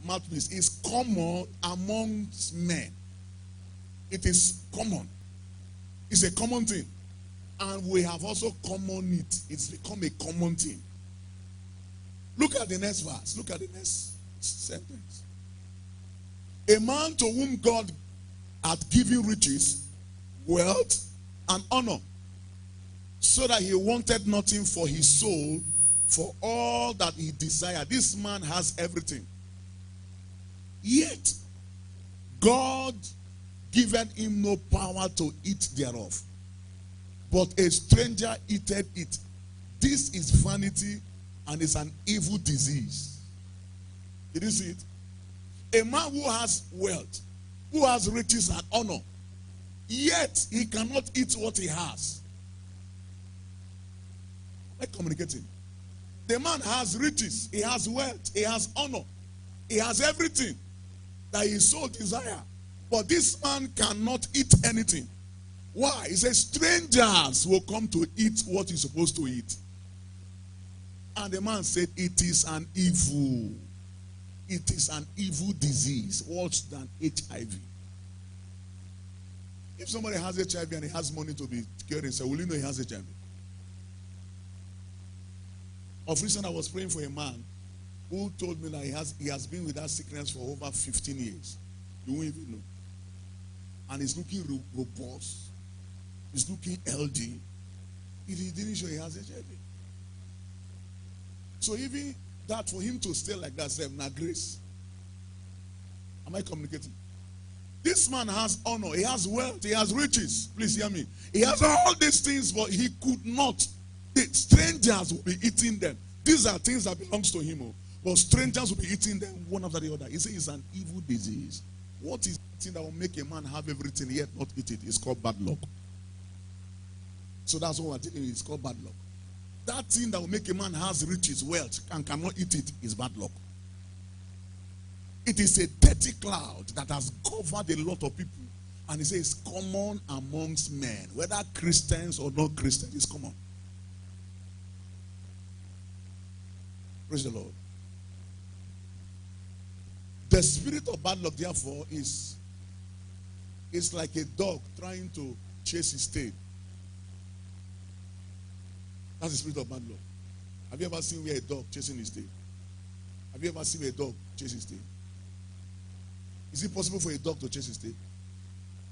mouthpiece is common amongst men. It is common. It's a common thing. And we have also common it. It's become a common thing. Look at the next verse. Look at the next sentence. A man to whom God hath given riches, wealth, and honor, so that he wanted nothing for his soul, for all that he desired. This man has everything. Yet, God given him no power to eat thereof. But a stranger eateth it. This is vanity and is an evil disease. Did you see it? A man who has wealth, who has riches and honor, yet he cannot eat what he has. Like communicating. The man has riches, he has wealth, he has honor, he has everything that his soul desire. But this man cannot eat anything. Why? He says strangers will come to eat what he's supposed to eat. And the man said it is an evil. It is an evil disease, worse than HIV. If somebody has HIV and he has money to be cured, so will you know he has HIV? Of recent, I was praying for a man who told me that he has been with that sickness for over 15 years. You won't even know. And he's looking robust. He's looking healthy. He didn't show he has HIV. So even that, for him to stay like that, say, now grace. Am I communicating? This man has honor, he has wealth, he has riches. Please hear me. He has all these things, but he could not. The strangers will be eating them. These are things that belongs to him. But strangers will be eating them one after the other. He says it's an evil disease. What is the thing that will make a man have everything yet not eat it? It's called bad luck. So that's what we're telling you. It's called bad luck. That thing that will make a man has riches, wealth, and cannot eat it is bad luck. It is a dirty cloud that has covered a lot of people. And he says common amongst men. Whether Christians or not Christians, it's common. Praise the Lord. The spirit of bad luck, therefore, is like a dog trying to chase his tail. That's the spirit of bad luck. Have you ever seen where a dog chasing his tail? Have you ever seen a dog chase his tail? Is it possible for a dog to chase his tail?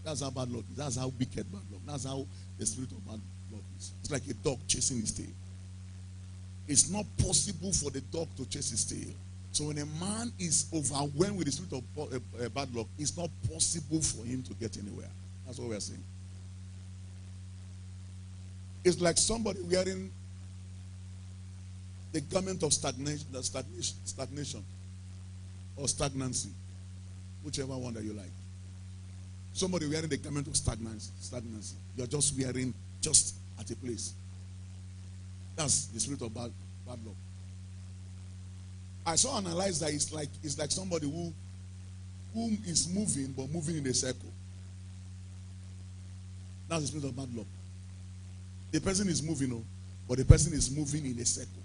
That's how bad luck is. That's how wicked bad luck. That's how the spirit of bad luck is. It's like a dog chasing his tail. It's not possible for the dog to chase his tail. So when a man is overwhelmed with the spirit of bad luck, it's not possible for him to get anywhere. That's what we are saying. It's like somebody wearing the garment of stagnation or stagnancy, whichever one that you like. Somebody wearing the garment of stagnancy. You're just wearing just at a place. That's the spirit of bad luck. I saw analyze that it's like somebody whom is moving but moving in a circle. That's the spirit of bad luck. The person is moving, but the person is moving in a circle.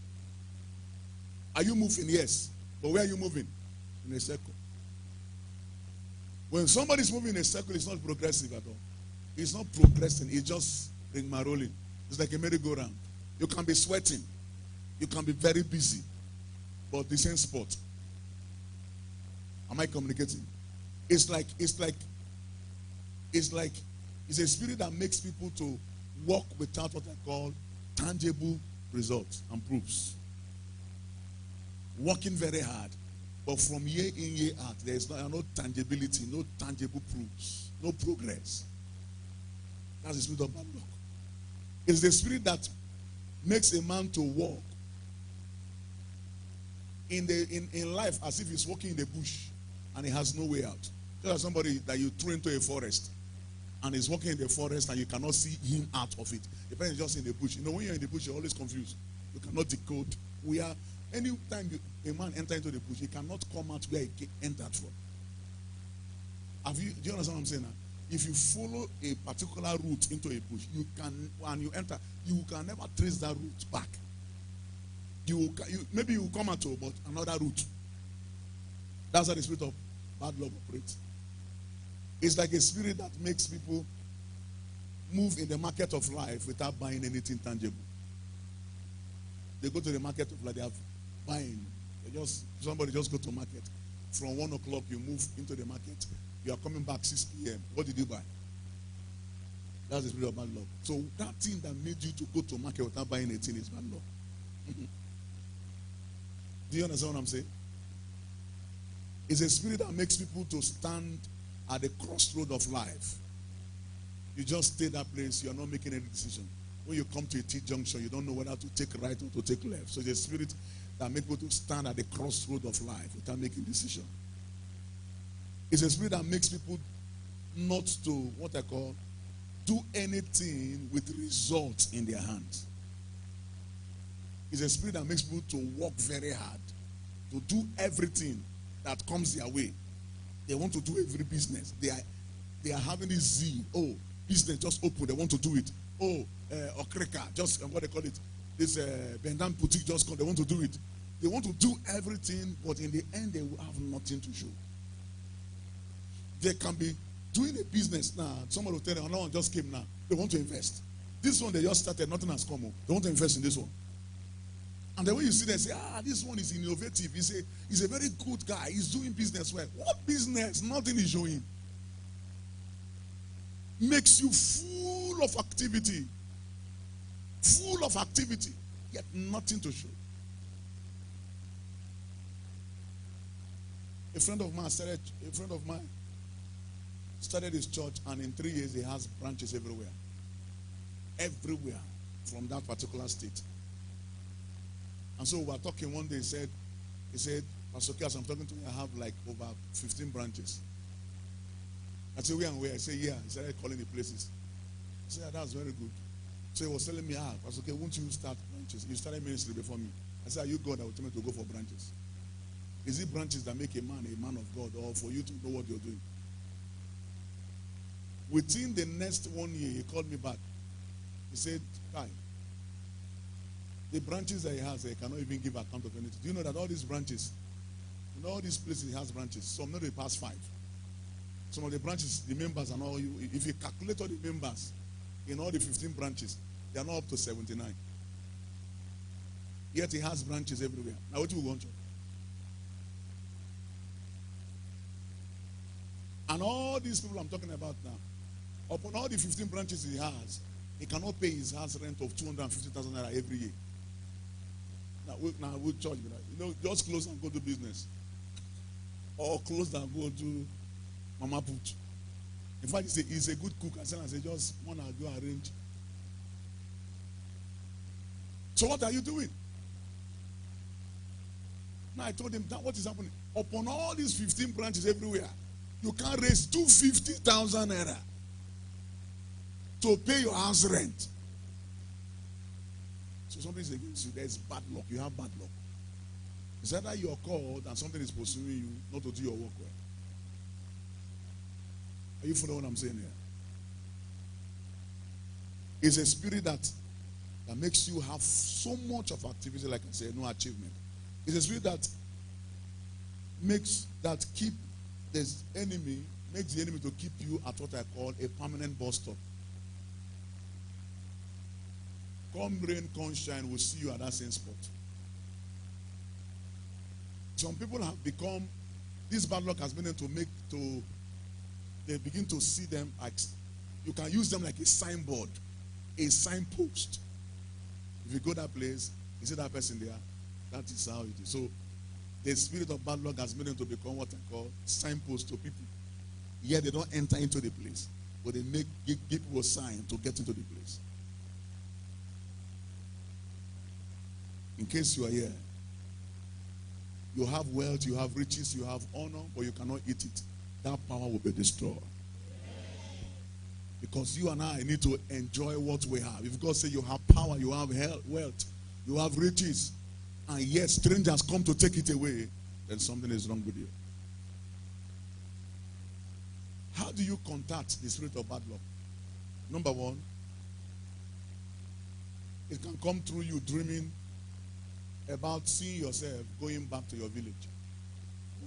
Are you moving? Yes. But where are you moving? In a circle. When somebody is moving in a circle, it's not progressive at all. It's not progressing. It's just rolling. It's like a merry-go-round. You can be sweating. You can be very busy. But the same spot. Am I communicating? It's a spirit that makes people to walk without what I call tangible results and proofs. Working very hard. But from year in, year out, there is no tangibility, no tangible proofs, no progress. That's the spirit of bad luck. It's the spirit that makes a man to walk in life as if he's walking in the bush and he has no way out. Just like somebody that you throw into a forest and he's walking in the forest and you cannot see him out of it. The person is just in the bush. You know, when you're in the bush, you're always confused. You cannot decode. Anytime a man enters into the bush, he cannot come out where he entered from. Do you understand what I'm saying now? If you follow a particular route into a bush, when you enter, you can never trace that route back. Maybe you will come out, but another route. That's how the spirit of bad luck operates. It's like a spirit that makes people move in the market of life without buying anything tangible. They go to the market of life, they have buying. Somebody just go to market. From 1 o'clock, you move into the market. You are coming back 6 p.m. What did you buy? That's the spirit of bad luck. So that thing that made you to go to market without buying anything is bad luck. Do you understand what I'm saying? It's a spirit that makes people to stand at the crossroad of life. You just stay that place, you are not making any decision. When you come to a T-junction, you don't know whether to take right or to take left. So it's a spirit that makes people to stand at the crossroad of life without making decision. It's a spirit that makes people not to, what I call, do anything with results in their hands. It's a spirit that makes people to work very hard, to do everything that comes their way. They want to do every business. They are having this zeal. Oh, business just open. They want to do it. Oh, Okreka, just what they call it. This Bendan boutique just come. They want to do it. They want to do everything, but in the end, they will have nothing to show. They can be doing a business now. Somebody will tell them, another one just came now. They want to invest. This one they just started, nothing has come up. They want to invest in this one. And then when you see them, say, this one is innovative. He's a very good guy. He's doing business well. What business? Nothing is showing. Makes you full of activity. Full of activity. Yet nothing to show. A friend of mine started his church, and in 3 years he has branches everywhere. Everywhere from that particular state. And so we were talking one day, he said, Pastor Kias, I'm talking to you, I have like over 15 branches. I said, where and where? I said, yeah. He started calling the places. I said, that's very good. So he was telling me, Pastor Kias, won't you start branches? You started ministry before me. I said, are you God that will tell me to go for branches? Is it branches that make a man of God, or for you to know what you're doing? Within the next 1 year, he called me back. He said, Kai, the branches that he has, he cannot even give account of anything. Do you know that all these branches, in all these places he has branches, some not the past 5. Some of the branches, the members and all, if you calculate all the members in all the 15 branches, they are not up to 79. Yet he has branches everywhere. Now what do you want to? And all these people I'm talking about now, upon all the 15 branches he has, he cannot pay his house rent of 250,000 naira every year. Now we'll charge me that. Just close and go to business. Or close and go to Mama Put. In fact, he's a good cook. I said, just want to go arrange. So what are you doing? Now I told him that what is happening. Upon all these 15 branches everywhere, you can't raise 250,000 naira to pay your house rent. So something is against you. There's bad luck. You have bad luck. It's either you're called and something is pursuing you not to do your work well. Are you following what I'm saying here? It's a spirit that makes you have so much of activity, like I said, no achievement. It's a spirit that makes the enemy to keep you at what I call a permanent bus stop. Come rain, come shine, we'll see you at that same spot. Some people have become, this bad luck has been able to they begin to see them like, you can use them like a signboard, a signpost. If you go that place, you see that person there, that is how it is. So the spirit of bad luck has made them to become what I call signpost to people. Yet they don't enter into the place, but they give people a sign to get into the place. In case you are here, you have wealth, you have riches, you have honor, but you cannot eat it. That power will be destroyed. Because you and I need to enjoy what we have. If God says you have power, you have health, wealth, you have riches, and yet strangers come to take it away, then something is wrong with you. How do you contact the spirit of bad luck? Number one, it can come through you dreaming about seeing yourself going back to your village.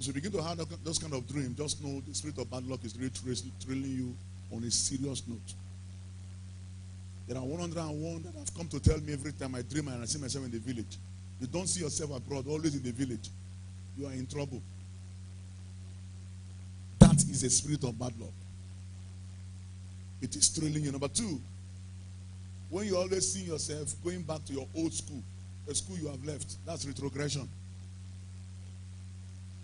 So you begin to have those kind of dreams, just know the spirit of bad luck is really trailing you on a serious note. There are 101 that have come to tell me every time I dream and I see myself in the village. You don't see yourself abroad, always in the village. You are in trouble. That is a spirit of bad luck. It is trailing you. Number two, when you always see yourself going back to your old school, the school you have left, that's retrogression.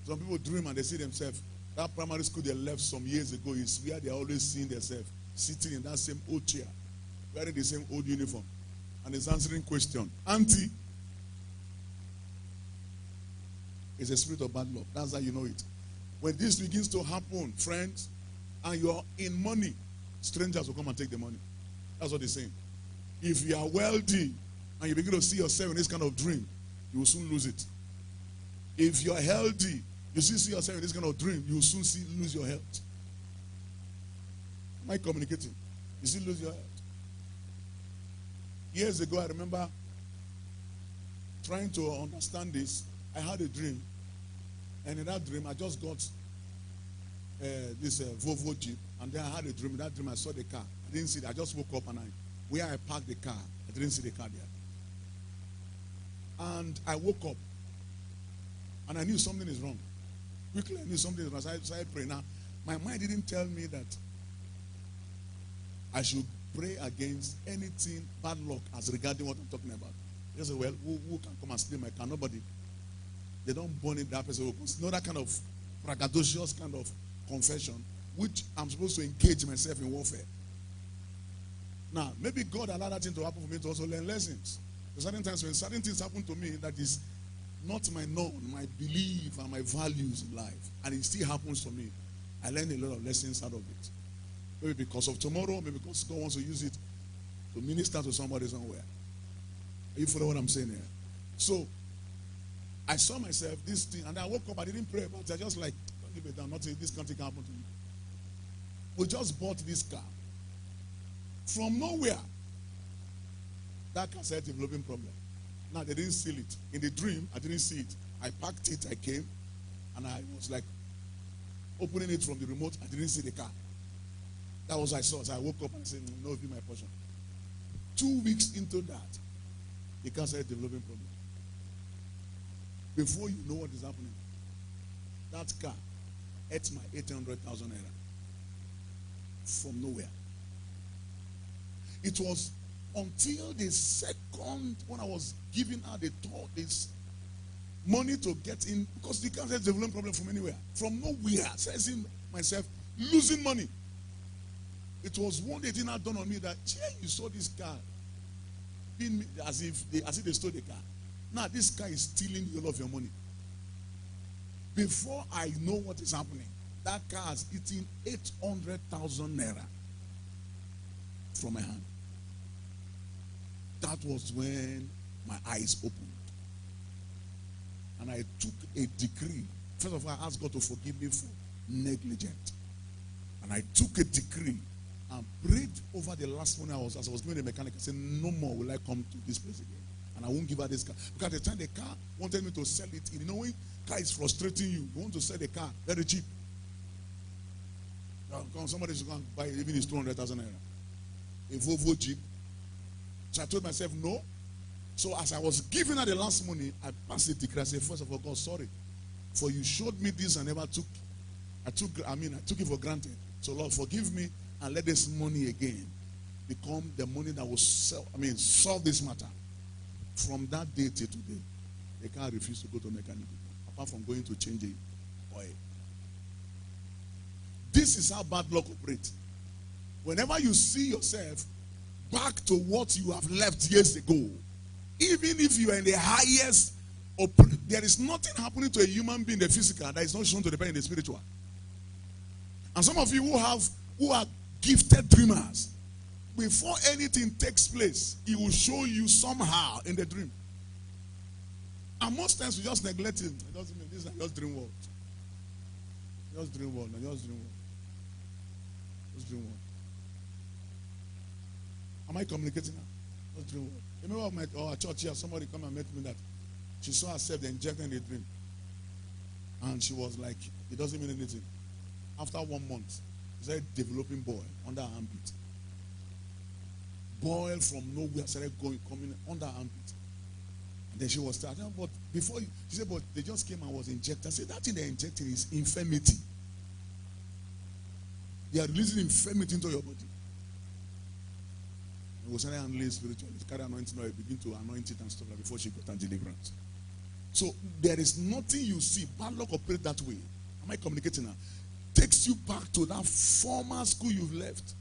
Some people dream and they see themselves. That primary school they left some years ago is where they are always seeing themselves, sitting in that same old chair, wearing the same old uniform, and is answering question. Auntie, it's a spirit of bad luck. That's how you know it. When this begins to happen, friends, and you're in money, strangers will come and take the money. That's what they're saying. If you are wealthy and you begin to see yourself in this kind of dream, you will soon lose it. If you're healthy, you still see yourself in this kind of dream, you will soon lose your health. Am I communicating? You still lose your health. Years ago, I remember trying to understand this. I had a dream, and in that dream, I just got this Volvo Jeep, and then I had a dream. In that dream, I saw the car. I didn't see it. I just woke up, and where I parked the car, I didn't see the car there. And I woke up, and I knew something is wrong. Quickly, I knew something is wrong. So I started praying. Now, my mind didn't tell me that I should pray against anything bad luck as regarding what I'm talking about. They say, well, who can come and steal my car? Nobody. They don't burn it that person. You know that kind of braggadocious kind of confession, which I'm supposed to engage myself in warfare. Now, maybe God allowed that thing to happen for me to also learn lessons. There are certain times when certain things happen to me that is not my norm, my belief, and my values in life, and it still happens to me. I learn a lot of lessons out of it. Maybe because of tomorrow, maybe because God wants to use it to minister to somebody somewhere. Are you following what I'm saying here? So, I saw myself, this thing, and I woke up, I didn't pray about it. I just like, don't give it down, nothing, this country can happen to me. We just bought this car. From nowhere, that car started developing problem. Now, they didn't seal it. In the dream, I didn't see it. I packed it, I came, and I was like, opening it from the remote, I didn't see the car. That was what I saw. So I woke up and said, no, it'll be my portion. 2 weeks into that, the car started developing problem. Before you know what is happening, that car ate my 800,000 naira from nowhere. It was until the second when I was giving her the thought, this money to get in, because the car started developing problem from anywhere, from nowhere. So I see myself losing money. It was one day it didn't dawn on me that, you saw this car being as if they stole the car. Now this car is stealing all of your money. Before I know what is happening, that car is eating 800,000 naira from my hand. That was when my eyes opened. And I took a decree. First of all, I asked God to forgive me for negligence. And I took a decree and prayed over the last one as I was doing the mechanic. I said, no more will I come to this place again. And I won't give her this car. Because at the time the car wanted me to sell it. You know when car is frustrating you, you want to sell the car very cheap. Somebody should go and buy it, even it's 200,000 naira. A Volvo Jeep. So I told myself, no. So as I was giving her the last money, I passed the decree. I said, first of all, God, sorry. For you showed me this and never took. I took it for granted. So Lord, forgive me and let this money again become the money that will solve this matter. From that day till today, the car refused to go to mechanic, apart from going to change the oil. This is how bad luck operates. Whenever you see yourself back to what you have left years ago, even if you are in the highest, there is nothing happening to a human being in the physical that is not shown to the person in the spiritual. And some of you who are gifted dreamers, before anything takes place, he will show you somehow in the dream. And most times we just neglect it. It doesn't mean this is just dream world. Just dream world. Just dream world. Just dream world. Am I communicating now? Just dream world. Remember our church here, somebody come and met me that she saw herself injected in a dream. And she was like, it doesn't mean anything. After 1 month, she started developing boil under her armpit. Boil from nowhere started coming under her armpit. And then she was starting, but before, she said, but they just came and was injected. I said, that thing they're injecting is infirmity. They are releasing infirmity into your body. And we started handling spiritually. Carry anointing oil, begin to anoint it and stuff like before she got her deliverance. So there is nothing you see. Bad luck operate that way. Am I communicating now? Takes you back to that former school you've left.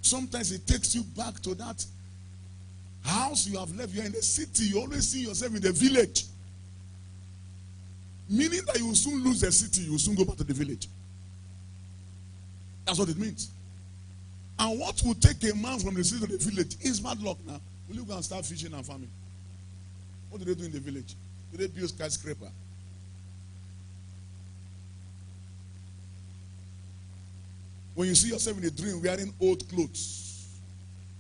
Sometimes it takes you back to that house you have left. You're in the city. You always see yourself in the village. Meaning that you will soon lose the city. You will soon go back to the village. That's what it means. And what will take a man from the city to the village is bad luck now. Will you go and start fishing and farming? What do they do in the village? Do they build skyscraper? When you see yourself in a dream wearing old clothes,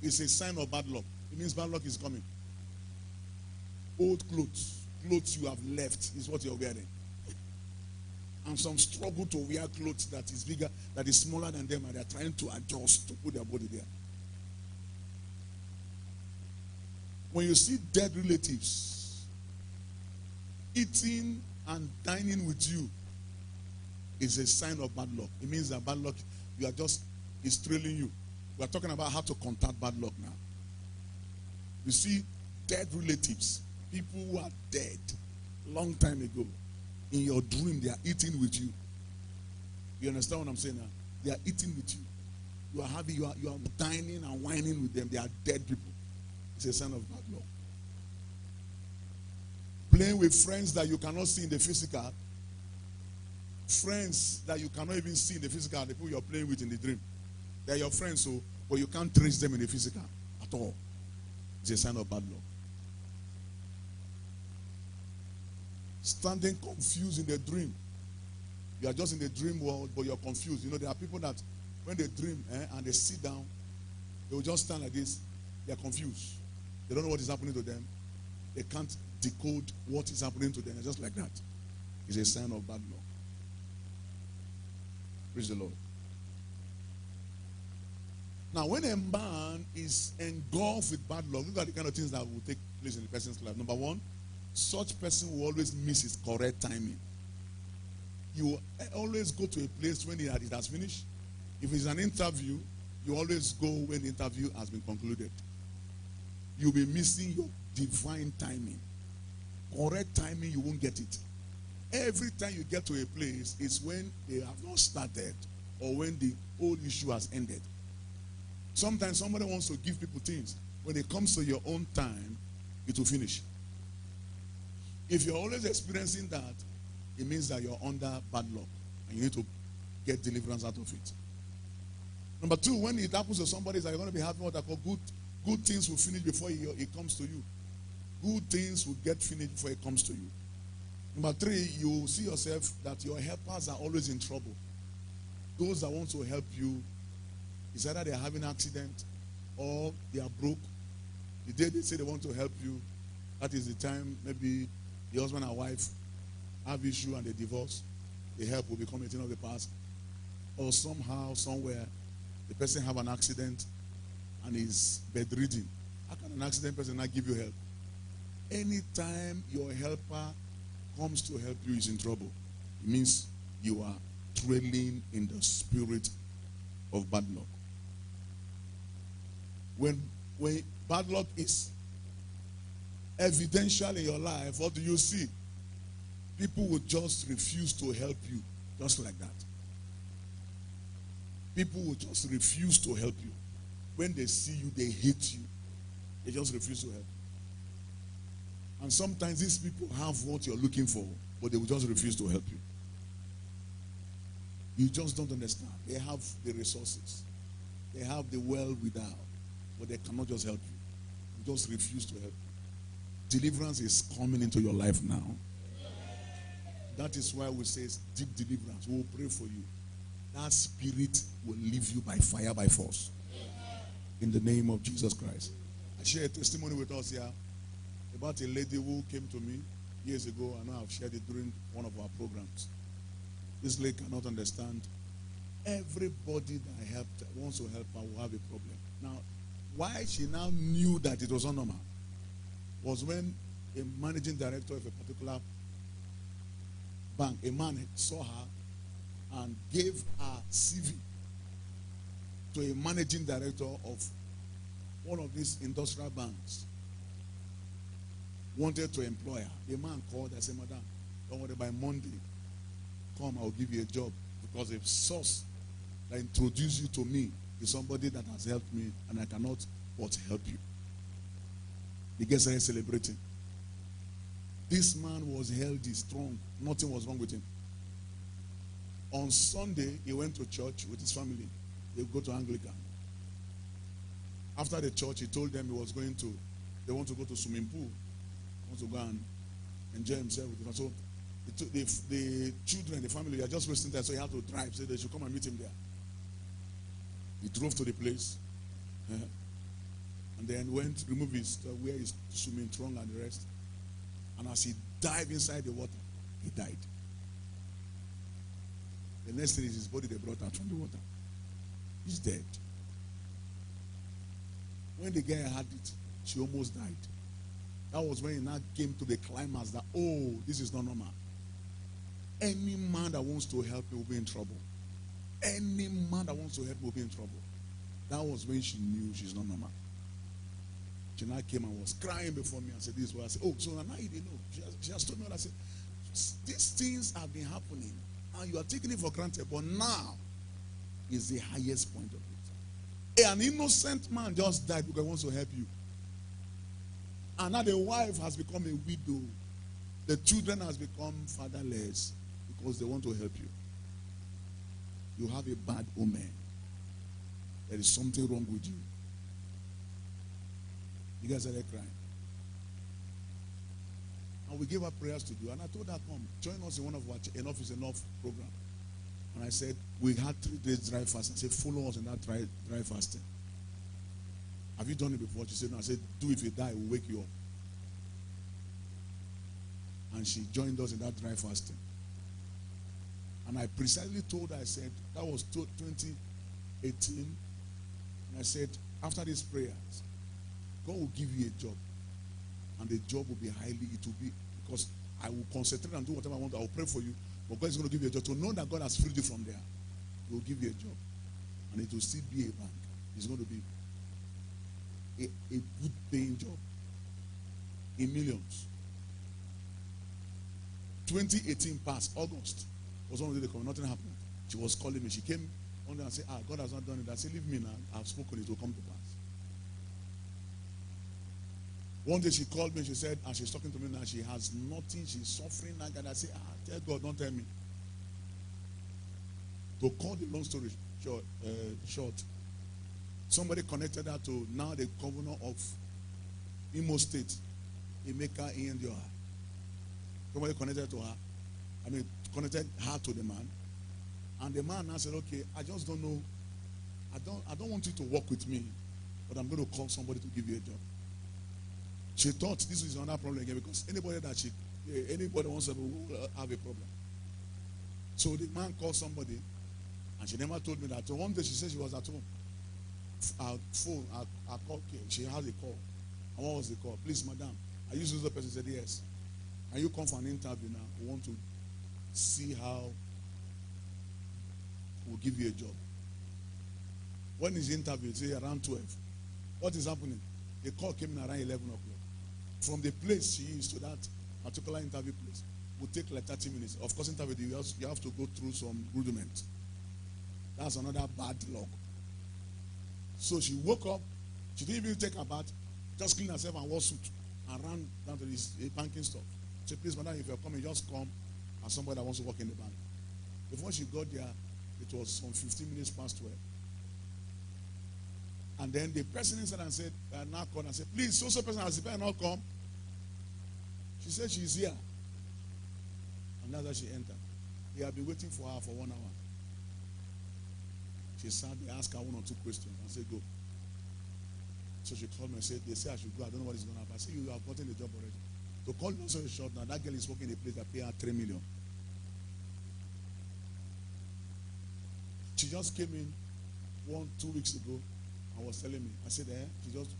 it's a sign of bad luck. It means bad luck is coming. Old clothes, clothes you have left is what you're wearing. And some struggle to wear clothes that is bigger, that is smaller than them, and they're trying to adjust to put their body there. When you see dead relatives eating and dining with you, is a sign of bad luck. It means that bad luck, you are just, is trailing you. We are talking about how to contact bad luck now. You see dead relatives, people who are dead long time ago. In your dream, they are eating with you. You understand what I'm saying now? They are eating with you. You are having, you are dining and whining with them. They are dead people. It's a sign of bad luck. Playing with friends that you cannot see in the physical. Friends that you cannot even see in the physical. The people you're playing with in the dream. They're your friends, so, but you can't trace them in the physical at all. It's a sign of bad luck. Standing confused in the dream. You are just in the dream world, but you're confused. You know, there are people that when they dream and they sit down, they will just stand like this. They are confused. They don't know what is happening to them. They can't decode what is happening to them. They're just like that. It's a sign of bad luck. Praise the Lord. Now, when a man is engulfed with bad luck, look at the kind of things that will take place in the person's life. Number one, such person will always miss his correct timing. You will always go to a place when it has finished. If it's an interview, you always go when the interview has been concluded. You'll be missing your divine timing. Correct timing, you won't get it. Every time you get to a place, it's when they have not started or when the whole issue has ended. Sometimes somebody wants to give people things. When it comes to your own time, it will finish. If you're always experiencing that, it means that you're under bad luck and you need to get deliverance out of it. Number two, when it happens to somebody, you're going to be having what I call good things will finish before it comes to you. Good things will get finished before it comes to you. Number three, you see yourself that your helpers are always in trouble. Those that want to help you, it's either they're having an accident or they are broke. The day they say they want to help you, that is the time maybe the husband and wife have issue and they divorce. The help will become a thing of the past. Or somehow, somewhere, the person have an accident and is bedridden. How can an accident person not give you help? Anytime your helper comes to help you is in trouble. It means you are trailing in the spirit of bad luck. When bad luck is evidential in your life, what do you see? People will just refuse to help you, just like that. People will just refuse to help you. When they see you, they hate you. They just refuse to help. And sometimes these people have what you're looking for, but they will just refuse to help you. You just don't understand. They have the resources. They have the well without, but they cannot just help you. They just refuse to help you. Deliverance is coming into your life now. That is why we say deep deliverance. We will pray for you. That spirit will leave you by fire, by force. In the name of Jesus Christ. I share a testimony with us here about a lady who came to me years ago. I know I've shared it during one of our programs. This lady cannot understand. Everybody that I helped, wants to help her, will have a problem. Now, why she now knew that it was not normal was when a managing director of a particular bank, a man saw her and gave her CV to a managing director of one of these industrial banks. Wanted to employ her. The man called and said, "Madam, don't worry, by Monday, come, I'll give you a job." Because the source that introduced you to me is somebody that has helped me, and I cannot but help you. The guests are celebrating. This man was healthy, strong. Nothing was wrong with him. On Sunday, he went to church with his family. They go to Anglican. After the church, he told them they want to go to swimming pool. He wants to go and enjoy himself with them. So the children, the family, are just wasting time, so he had to drive. So they should come and meet him there. He drove to the place. And then went, removed his, where his swimming trunk and the rest. And as he dived inside the water, he died. The next thing is his body they brought out from the water. He's dead. When the girl had it, she almost died. That was when he now came to the climax that, oh, this is not normal. Any man that wants to help me will be in trouble. Any man that wants to help me will be in trouble. That was when she knew she's not normal. She now came and was crying before me and said, "This is what I said." Oh, so now you didn't know. She has told me what I said. These things have been happening, and you are taking it for granted. But now is the highest point of it. An innocent man just died because he wants to help you. And now the wife has become a widow. The children has become fatherless because they want to help you. You have a bad omen. There is something wrong with you. You guys are there crying. And we gave her prayers to do. And I told her, come, join us in one of our Enough is Enough program. And I said, we had 3 days dry fast. I said, follow us in that dry fasting. Have you done it before? She said, no. I said, do if you die, we'll wake you up. And she joined us in that dry fasting. And I precisely told her, I said, that was 2018. And I said, after these prayers, God will give you a job. And the job will be it will be, because I will concentrate and do whatever I want. I will pray for you. But God is going to give you a job. To know that God has freed you from there, He will give you a job. And it will still be a bank. It's going to be a good paying job. In millions. 2018 passed, August. Was one of the day nothing happened. She was calling me. She came on there and said, God has not done it. I said, leave me now. I've spoken, it will come to pass. One day she called me, she said, and she's talking to me now, she has nothing, she's suffering like that. I said, tell God, don't tell me. To cut the long story short, somebody connected her to now the governor of Imo State, Emeka Iyendoha. Somebody connected to her, connected her to the man. And the man now said, okay, I just don't know, I don't want you to work with me, but I'm going to call somebody to give you a job. She thought this is another problem again, because anybody wants to have a problem. So the man called somebody, and she never told me that. So one day she said she was at home. Her phone, her call came. She had a call. And what was the call? Please, madam. I used to the person said, yes. Can you come for an interview now? We want to see how we'll give you a job. When is the interview? Say around 12. What is happening? The call came in around 11 o'clock. From the place she is to that particular interview place will take like 30 minutes. Of course, interview you have to go through some rudiment. That's another bad luck. So she woke up. She didn't even take her bath. Just clean herself and wore suit and ran down to this banking store. She said, please, madam, if you're coming, just come as somebody that wants to work in the bank. Before she got there, it was some 15 minutes past 12. And then the person inside and said, now called and said, please, so person has the better not come. She said she's here. And that's how she entered. They have been waiting for her for 1 hour. She sat, they asked her 1 or 2 questions and said, go. So she called me and said, they say I should go. I don't know what is going to happen. I said, you have gotten the job already. To call you also short now, that girl is working in a place that pay her 3 million. She just came in 2 weeks ago and was telling me. I said, she just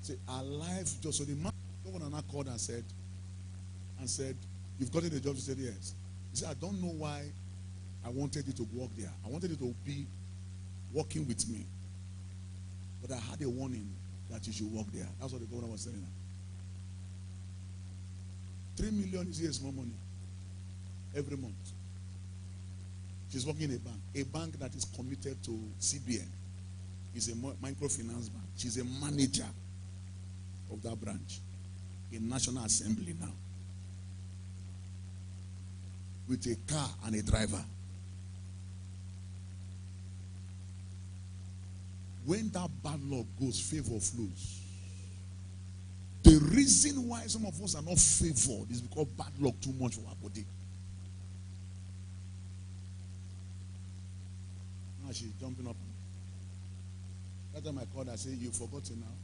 said, her life just, so the man, no one called and said, you've gotten a job? She said, yes. He said, I don't know why I wanted you to work there. I wanted you to be working with me. But I had a warning that you should work there. That's what the governor was telling her. 3 million is here small money every month. She's working in a bank that is committed to CBN. It's a microfinance bank. She's a manager of that branch in National Assembly now, with a car and a driver. When that bad luck goes, favor flows. The reason why some of us are not favored is because bad luck too much for our body. Now she's jumping up. That time I called her, I said, you've forgotten now.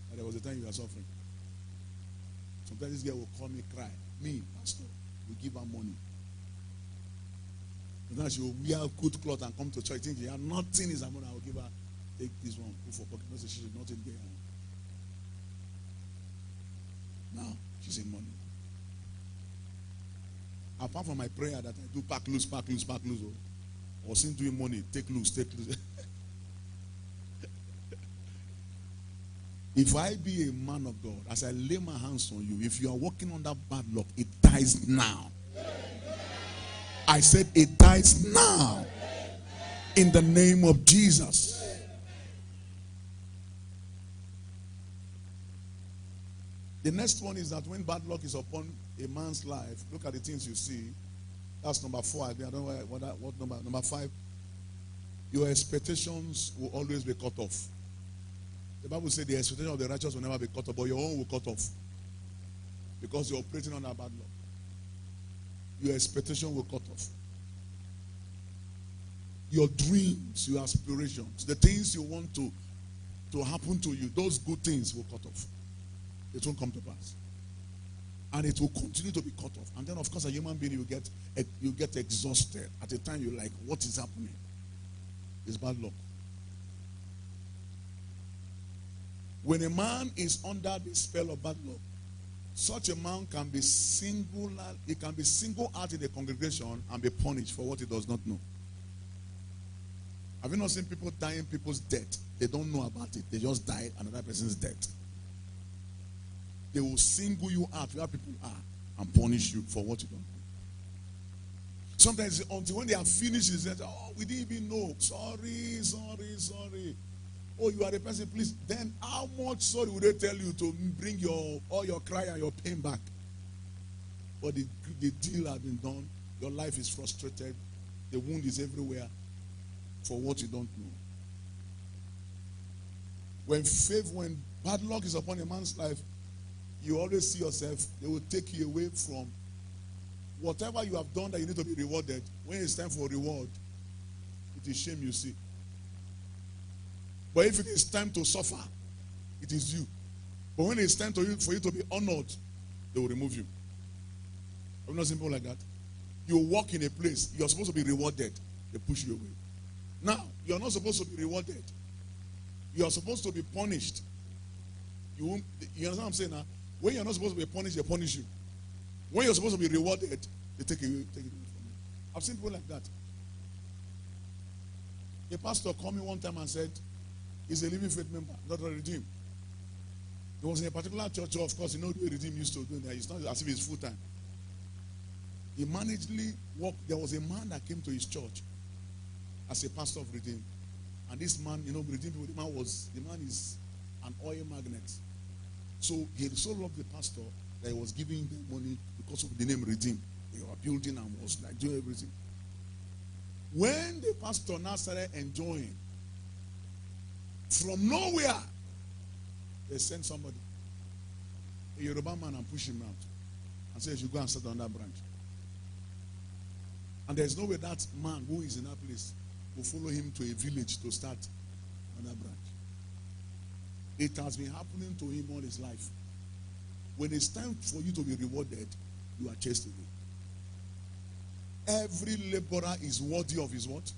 And there was a time you were suffering. Sometimes this girl will call me, cry. Me, pastor, we give her money. And now she will wear good clothes and come to church. Think she had nothing is her money. I will give her, take this one, put for pocket. No, she should not take it. Now she's in money. Apart from my prayer that I do pack loose, or since doing money, take loose. If I be a man of God, as I lay my hands on you, if you are walking on that bad luck, it dies now. I said it dies now. In the name of Jesus. The next one is that when bad luck is upon a man's life, look at the things you see. That's number 4. I don't know what number. Number 5, your expectations will always be cut off. The Bible says the expectation of the righteous will never be cut off, but your own will cut off. Because you're operating on that bad luck. Your expectation will cut off. Your dreams, your aspirations, the things you want to happen to you, those good things will cut off. It won't come to pass. And it will continue to be cut off. And then, of course, a human being, you get exhausted. At a time, you're like, what is happening? It's bad luck. When a man is under the spell of bad luck, such a man can be singled out in the congregation and be punished for what he does not know. Have you not seen people dying people's death? They don't know about it. They just died another person's death. They will single you out where people are and punish you for what you don't know. Sometimes until when they are finished, they say, oh, we didn't even know. Sorry. Oh, you are the person, please. Then how much sorry would they tell you to bring all your cry and your pain back? But the deal has been done. Your life is frustrated. The wound is everywhere for what you don't know. When bad luck is upon a man's life, you always see yourself, they will take you away from whatever you have done that you need to be rewarded. When it's time for reward, it is shame you see. But if it is time to suffer, it is you. But when it's time for you to be honored, they will remove you. Have you not seen people like that? You walk in a place, you're supposed to be rewarded, they push you away. Now, you're not supposed to be rewarded. You're supposed to be punished. You understand what I'm saying now? When you're not supposed to be punished, they punish you. When you're supposed to be rewarded, they take it away from you. I've seen people like that. A pastor called me one time and said, he's a living faith member, not a redeem. He was in a particular church, of course, the redeem used to do that. It's not as if it's full time. He managedly worked. There was a man that came to his church as a pastor of redeem. And this man, redeem people, the man is an oil magnet. So he so loved the pastor that he was giving them money because of the name Redeem. They were building and was like doing everything. When the pastor now started enjoying, from nowhere, they sent somebody, a Yoruba man, and push him out and say, you should go and sit on that branch. And there's no way that man who is in that place will follow him to a village to start on that branch. It has been happening to him all his life. When it's time for you to be rewarded, you are chased away. Every laborer is worthy of his what?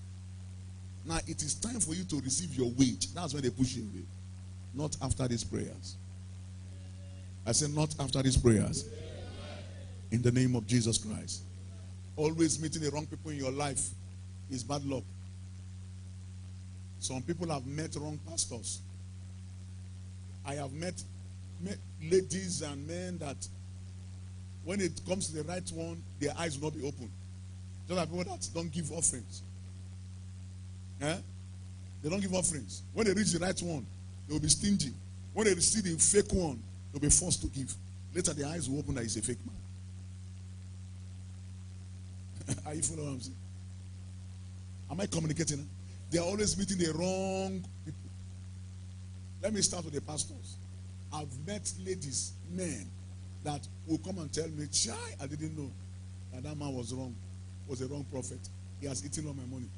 Now it is time for you to receive your wage. That's when they push you away. Not after these prayers. I said not after these prayers. In the name of Jesus Christ. Always meeting the wrong people in your life is bad luck. Some people have met wrong pastors. I have met ladies and men that when it comes to the right one, their eyes will not be open. Just like people that don't give offerings. Eh? They don't give offerings. When they reach the right one, they will be stingy. When they see the fake one, they'll be forced to give. Later, their eyes will open that he's a fake man. Are you following what I'm saying? Am I communicating? They are always meeting the wrong people. Let me start with the pastors. I've met ladies, men, that will come and tell me, Chai, I didn't know that man was wrong, was a wrong prophet. He has eaten all my money.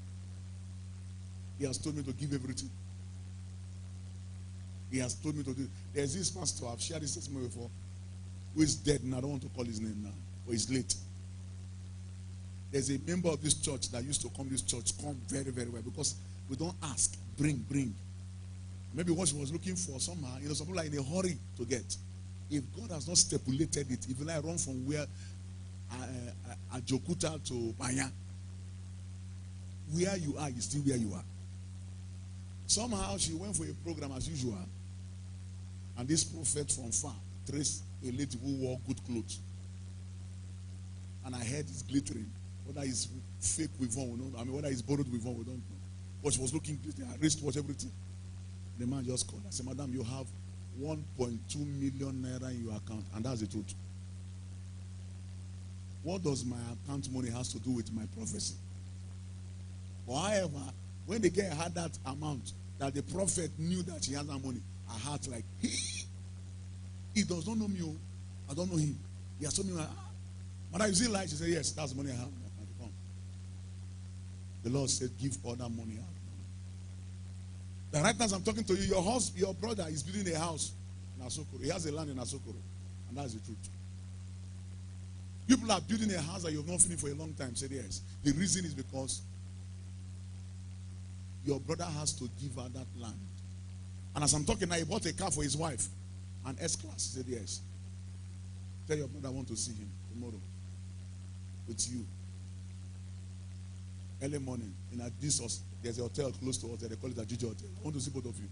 He has told me to give everything. He has told me to do. There's this pastor, I've shared this testimony before, who is dead, and I don't want to call his name now, but he's late. There's a member of this church that used to come to this church, come very, very well, because we don't ask, bring. Maybe what she was looking for somehow, some people are in a hurry to get. If God has not stipulated it, if you like run from where Ajokuta to Panya, where you are is still where you are. Somehow she went for a program as usual, and this prophet from far traced a lady who wore good clothes. And her head is glittering. Whether it's fake we don't know. Whether it's borrowed we don't know. But she was looking glittering, her wristwatch, everything. The man just called. I said, Madam, you have 1.2 million naira in your account, and that's the truth. What does my account money has to do with my prophecy? However, when the girl had that amount, that the prophet knew that she had that money, her heart like, he does not know me. I don't know him. He has told me, Madam, is it like? She said, yes, that's the money I have. The Lord said, give all that money out. The right now as I'm talking to you, your brother is building a house in Asokoro. He has a land in Asokoro. And that's the truth. People are building a house that you have not finished for a long time. Said yes. The reason is because your brother has to give her that land. And as I'm talking now, he bought a car for his wife. An S-Class. He said yes. Tell your brother I want to see him tomorrow. With you. Early morning. There's a hotel close to us. They call it a Gigi Hotel. I want to see both of you.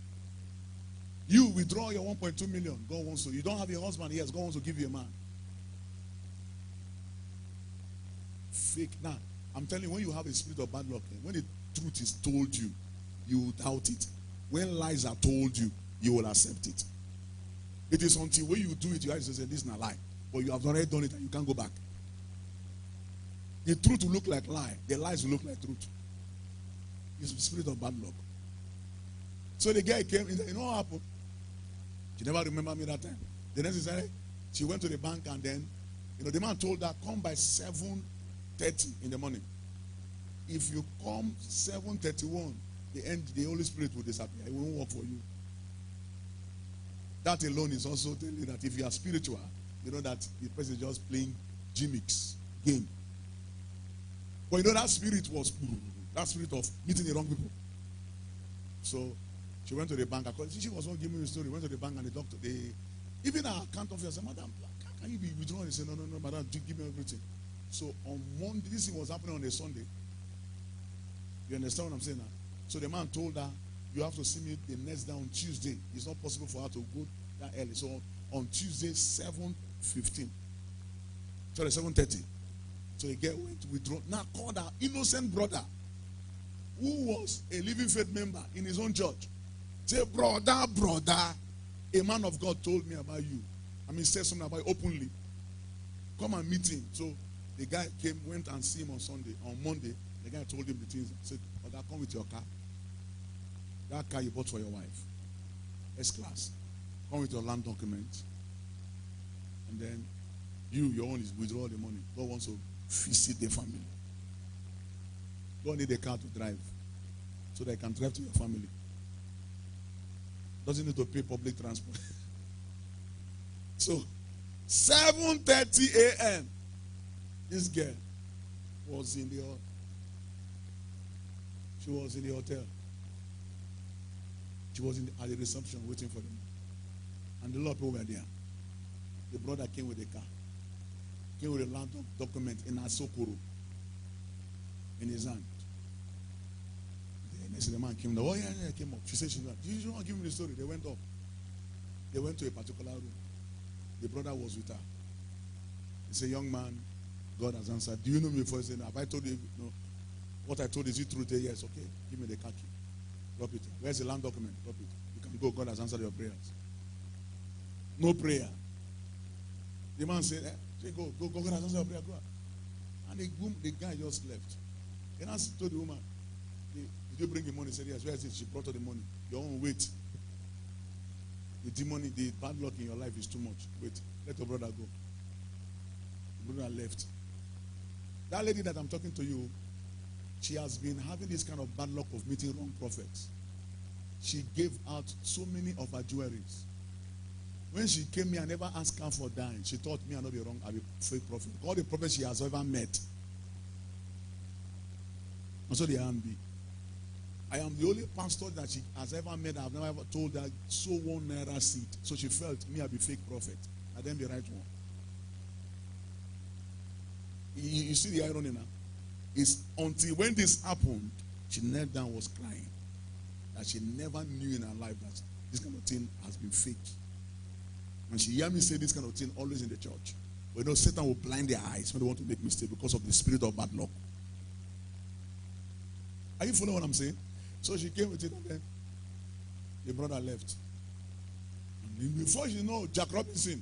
You withdraw your 1.2 million. God wants to. You don't have a husband. Yes, God wants to give you a man. Fake. Now, I'm telling you, when you have a spirit of bad luck, when the truth is told you, you will doubt it. When lies are told you, you will accept it. It is until when you do it, you have to say, this is not a lie. But you have already done it and you can't go back. The truth will look like lie. The lies will look like truth. It's the spirit of bad luck. So the guy came, you know what happened? She never remembered me that time. The next day, she went to the bank and then, the man told her, come by 7:30 in the morning. If you come 7:31, the Holy Spirit will disappear. It won't work for you. That alone is also telling you that if you are spiritual, you know that the person is just playing gimmicks, game. But that spirit was that spirit of meeting the wrong people. So she went to the bank. She was not giving me a story. Went to the bank and the doctor, even our account officer said, Madam, can you be withdrawn? He said, no, Madam, give me everything. So on Monday, this thing was happening on a Sunday. You understand what I'm saying now? So the man told her, you have to see me the next day on Tuesday. It's not possible for her to go that early. So on Tuesday, 7:15. Sorry, 7:30. So the girl went to withdraw. Now called her innocent brother, who was a Living Faith member in his own church. Say, brother, a man of God told me about you. Said something about you openly. Come and meet him. So the guy went and see him on Sunday. On Monday, the guy told him the things. Said, brother, come with your car. That car you bought for your wife. S-Class. Come with your land document. And then your own is withdraw the money. God wants to visit the family. God need a car to drive so they can drive to your family. Doesn't need to pay public transport. So 7:30 a.m. This girl was in the She was in the hotel. She was at the reception waiting for them. And a lot of people were there. The brother came with a car. Came with a land document in Asokoro. In his hand. The man came down. Oh, yeah, came up. She said, she don't want to give me the story. They went up. They went to a particular room. The brother was with her. He said, young man, God has answered. Do you know me before? He said, have I told you? No. What I told you, is it true? Yes, okay. Give me the car key. Drop it. Where's the land document? Drop it. You can go. God has answered your prayers. No prayer. The man said, go. God has answered your prayer. Go. And the guy just left. And I told the woman, did you bring the money? He said, yes. Where is it? She brought her the money. Your own wait. The demon, the bad luck in your life is too much. Wait. Let your brother go. The brother left. That lady that I'm talking to you, she has been having this kind of bad luck of meeting wrong prophets. She gave out so many of her jewelries. When she came here, I never asked her for dying. She thought me, I not be wrong, I'll be fake prophet. All the prophets she has ever met. And so they are be. I am the only pastor that she has ever met. I've never ever told her, sow 1 naira seed. So she felt me, I'll be fake prophet. I then be right one. You see the irony now? It's until when this happened, she knelt down, was crying. That she never knew in her life that this kind of thing has been fake. And she hear me say this kind of thing always in the church. But you know, Satan will blind their eyes when they want to make mistakes because of the spirit of bad luck. Are you following what I'm saying? So she came with it and then the brother left. And before you know, Jack Robinson,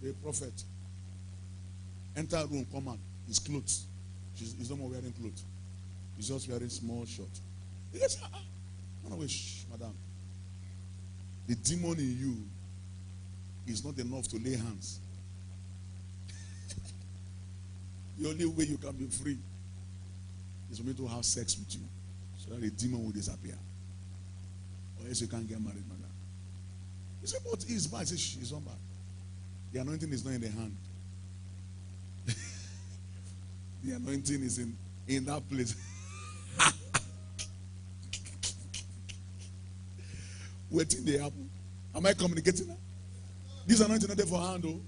the prophet, enter a room, come out, his clothes. He's no more wearing clothes. He's just wearing small shorts. He says, no, madam. The demon in you is not enough to lay hands. The only way you can be free is for me to have sex with you so that the demon will disappear. Or else you can't get married, madam. He said, but he's bad. He said, she's not bad. The anointing is not in the hand. The anointing is in that place. Waiting the apple. Am I communicating now? This anointing not there for hand, though.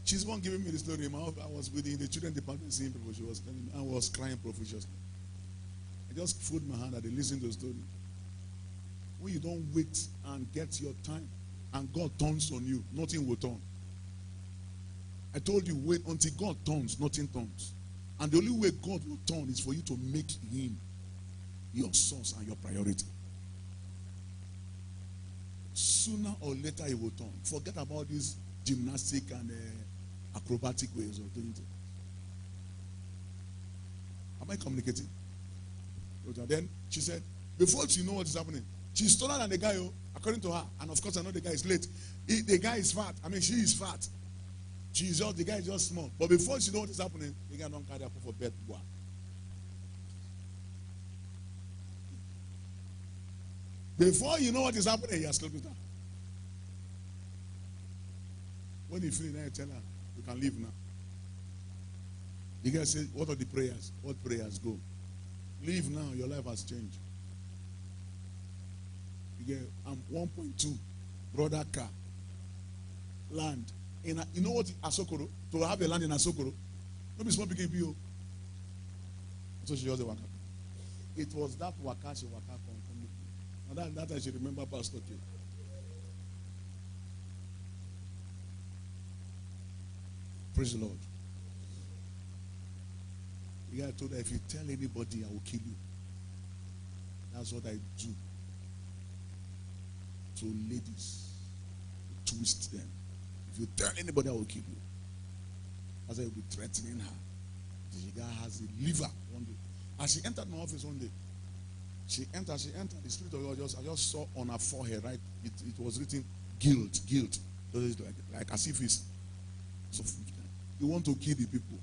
She's one giving me the story. I was within the children department seeing people. She was telling me. I was crying profusely. I just folded my hand and they listened to the story. When you don't wait and get your time and God turns on you, nothing will turn. I told you, wait until God turns, nothing turns. And the only way God will turn is for you to make him your source and your priority. Sooner or later he will turn. Forget about this gymnastic and acrobatic ways of doing it. Am I communicating? Then she said, before she know what is happening, she's taller than the guy, according to her. And of course, I know the guy is late. The guy is fat. I mean, she is fat. The guy is just small. But before she know what is happening, the guy don't carry her for bed. Before you know what is happening, he has slept with her. When you finish, then you tell her, you can leave now. The guy says, what are the prayers? What prayers? Go. Leave now, your life has changed. I'm 1.2, brother car, land. You know what, Asokoro? To have a land in Asokoro, don't be small big BO. So she was a waka. It was that waka she waka from. And that I should remember Pastor K. Praise the Lord. The guy told her, if you tell anybody, I will kill you. That's what I do. To ladies, twist them. If you tell anybody, I will kill you. As I will be threatening her. The guy has a liver one day. As she entered my office one day, she entered. The spirit of God I just saw on her forehead, right? It was written guilt. Like as if it's so you want to kill the people.